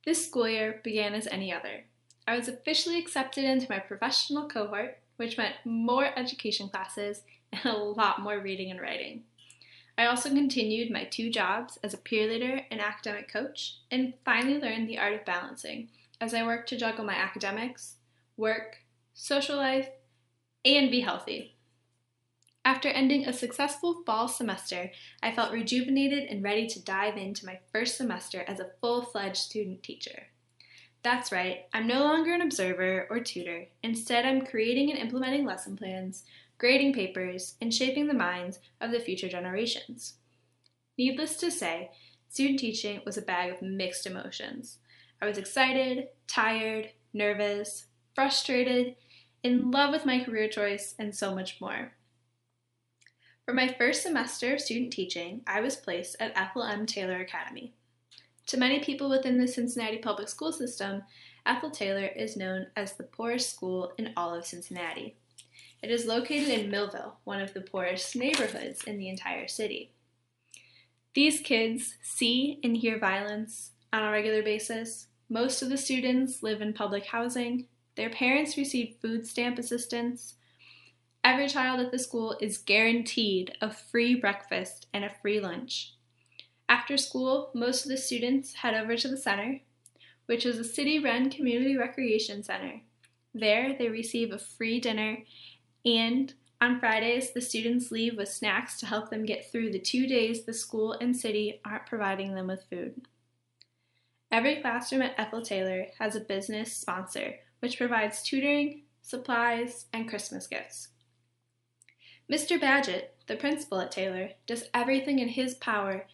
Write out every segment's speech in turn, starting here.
This school year began as any other. I was officially accepted into my professional cohort, which meant more education classes and a lot more reading and writing. I also continued my two jobs as a peer leader and academic coach, and finally learned the art of balancing as I worked to juggle my academics, work, social life, and be healthy. After ending a successful fall semester, I felt rejuvenated and ready to dive into my first semester as a full-fledged student teacher. That's right, I'm no longer an observer or tutor. Instead, I'm creating and implementing lesson plans, grading papers, and shaping the minds of the future generations. Needless to say, student teaching was a bag of mixed emotions. I was excited, tired, nervous, frustrated, in love with my career choice, and so much more. For my first semester of student teaching, I was placed at Ethel M. Taylor Academy. To many people within the Cincinnati public school system, Ethel Taylor is known as the poorest school in all of Cincinnati. It is located in Millville, one of the poorest neighborhoods in the entire city. These kids see and hear violence on a regular basis. Most of the students live in public housing. Their parents receive food stamp assistance. Every child at the school is guaranteed a free breakfast and a free lunch. After school, most of the students head over to the center, which is a city-run community recreation center. There, they receive a free dinner, and on Fridays, the students leave with snacks to help them get through the 2 days the school and city aren't providing them with food. Every classroom at Ethel Taylor has a business sponsor, which provides tutoring, supplies, and Christmas gifts. Mr. Badgett, the principal at Taylor, does everything in his power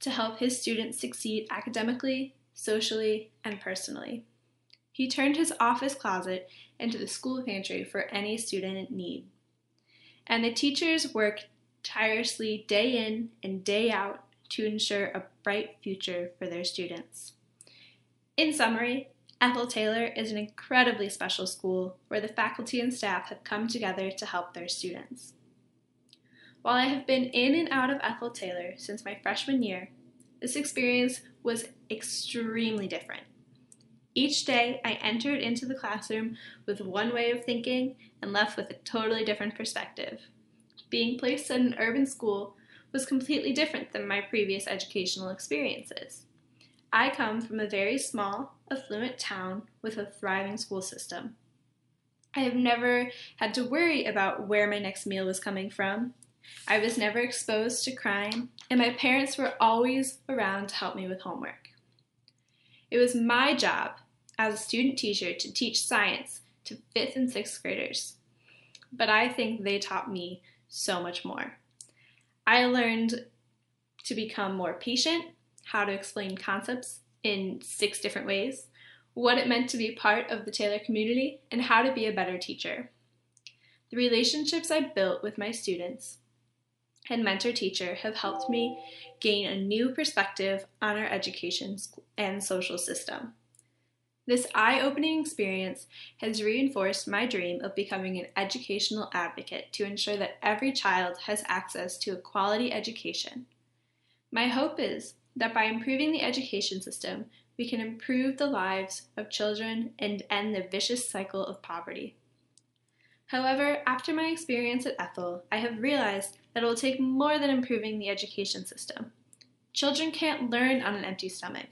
to help his students succeed academically, socially, and personally. He turned his office closet into the school pantry for any student in need. And the teachers work tirelessly day in and day out to ensure a bright future for their students. In summary, Ethel Taylor is an incredibly special school where the faculty and staff have come together to help their students. While I have been in and out of Ethel Taylor since my freshman year, this experience was extremely different. Each day, I entered into the classroom with one way of thinking and left with a totally different perspective. Being placed at an urban school was completely different than my previous educational experiences. I come from a very small, affluent town with a thriving school system. I have never had to worry about where my next meal was coming from. I was never exposed to crime, and my parents were always around to help me with homework. It was my job as a student teacher to teach science to 5th and 6th graders, but I think they taught me so much more. I learned to become more patient, how to explain concepts in 6 different ways, what it meant to be part of the Taylor community, and how to be a better teacher. The relationships I built with my students and mentor-teacher have helped me gain a new perspective on our education and social system. This eye-opening experience has reinforced my dream of becoming an educational advocate to ensure that every child has access to a quality education. My hope is that by improving the education system, we can improve the lives of children and end the vicious cycle of poverty. However, after my experience at Ethel, I have realized that it will take more than improving the education system. Children can't learn on an empty stomach,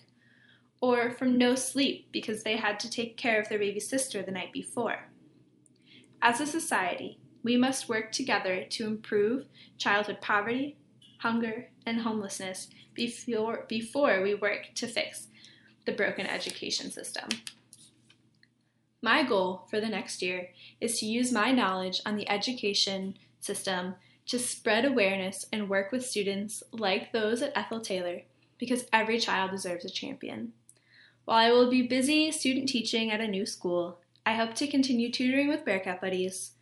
or from no sleep because they had to take care of their baby sister the night before. As a society, we must work together to improve childhood poverty, hunger, and homelessness before we work to fix the broken education system. My goal for the next year is to use my knowledge on the education system to spread awareness and work with students like those at Ethel Taylor, because every child deserves a champion. While I will be busy student teaching at a new school, I hope to continue tutoring with Bearcat Buddies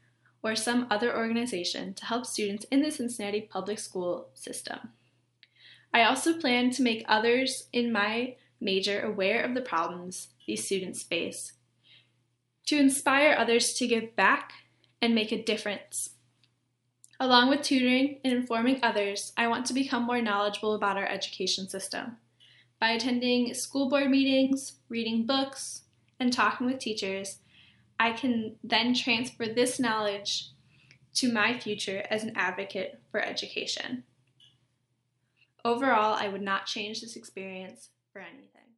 or some other organization to help students in the Cincinnati public school system. I also plan to make others in my major aware of the problems these students face, to inspire others to give back and make a difference. Along with tutoring and informing others, I want to become more knowledgeable about our education system. By attending school board meetings, reading books, and talking with teachers, I can then transfer this knowledge to my future as an advocate for education. Overall, I would not change this experience for anything.